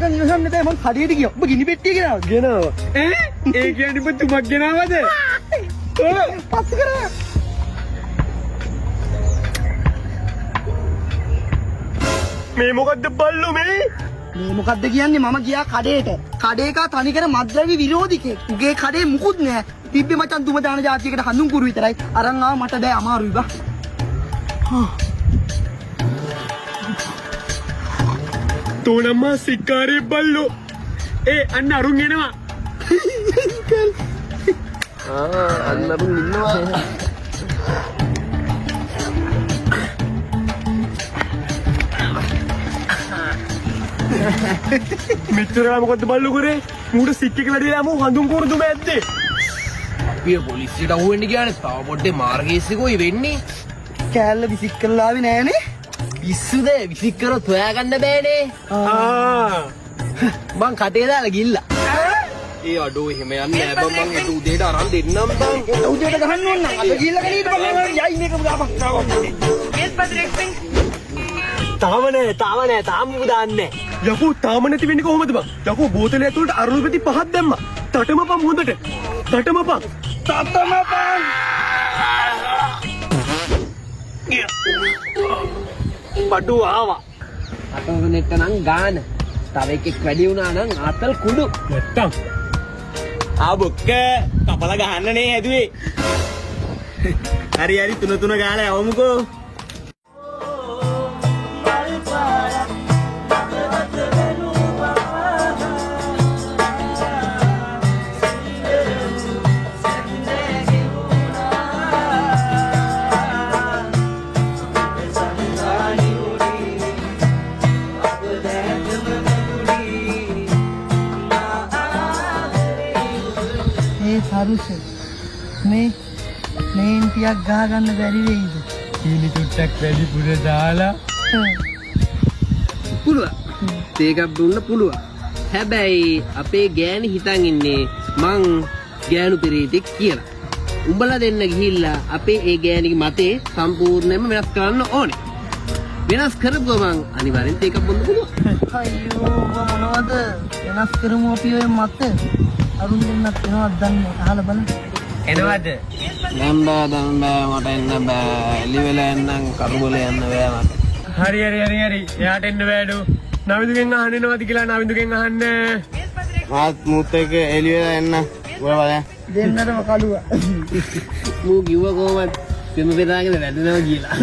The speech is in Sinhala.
වෙනකන් ඉවසන්න බෑ මං කඩේට ගියා. ඔබ ගිනි පෙට්ටිය ගෙනාවා. ගෙනාවා. ඒ කියන්නේ ඔබ තුමක් ගෙනාවද? පස්ස කරා. මේ මොකද්ද බල්ලෝ මේ? මේ මොකද්ද කියන්නේ මම ගියා කඩේට. කඩේක තනිකර මත්ද්‍රව්‍ය විරෝධිකේ. උගේ කඩේ මුකුත් නෑ. තිබ්බේ මචං තුම දාන જાතියකට හඳුන් කුරු විතරයි. අරන් ආව මට බෑ අමාරුයි බා. තෝනම්ම සිකාරේ බල්ලෝ. අන්න අරුන් එනවා. අන්න අරුන් ඉන්නවා. මෙච්චරලා මොකද්ද බල්ලෝ කරේ? මූට සික් එක වැඩිලා යමු හඳුන් කුරුදු මැද්දේ. අපි පොලිසියට අහුවෙන්න ගියානේ. තව පොඩ්ඩේ මාර්ගයේසේ කොයි වෙන්නේ? කෑල්ල විසික් කරලා ආවේ නෑනේ. පිස්සුද විසික් කරොත් හොයාගන්න බෑනේ. මං කටේ දාලා ගිල්ලා. ඒ අඩෝ එහෙම යන්නේ නෑ බං. මං ඒක උදේට අරන් දෙන්නම් බං. උදේට ගහන්න ඕන නම් අද ගිහලා කණීට බං යයි මේක දාපන්. තාම නෑ. තාම දාන්නේ. යකෝ තාම නැති වෙන්නේ කොහොමද බං? යකෝ බෝතලේ ඇතුළට අරුණු පෙති පහක් දැම්මා. තටමපන් හොඳට. තටමපන්. බඩු ආවා. අතවනෙට නම් ගාන. තව එකෙක් වැඩි වුණා නම් ආතල් කුඩු. නැත්තම්. බොක්ක කපලා ගහන්න නේ හැදුවේ. හරි තුන ගාලා යවමුකෝ. හරුස මේ ටිකක් ගහ ගන්න බැරි වෙයිද? කීනි චුට්ටක් වැඩි පුර දාලා පුළුවන්. තේකක් දුන්න පුළුවන්. හැබැයි අපේ ගෑණි හිතන් ඉන්නේ මං ගෑනු පෙරේතෙක් කියලා. උඹලා දෙන්න ගිහිල්ලා අපේ ඒ ගෑණිගේ මතේ සම්පූර්ණයෙන්ම වෙනස් කරන්න ඕනේ. වෙනස් කරපුවා මං අනිවාර්යෙන් තේකක් බොන්න පුළුවන්. අයියෝ මොනවද වෙනස් කරමු අපි ඔය මත. අරුන් දෙන්නත් වෙනවද දන්නේ අහලා බලන්න. එනවද? දැන් බෑ මට එන්න බෑ. එලි වෙලා එන්නම් කරුබල යන්න බෑ මට. හරි. එයාට එන්න බෑඩෝ. නවිදුගෙන් අහන්නවද කියලා නවිදුගෙන් අහන්න. මාත් මුත් එක එළි වෙලා එන්න. ඔයා බලන්න. දෙන්නටම කළුවා. මූ කිව්ව කොහමද? පෙම පෙරාගෙන වැදෙනවා කියලා.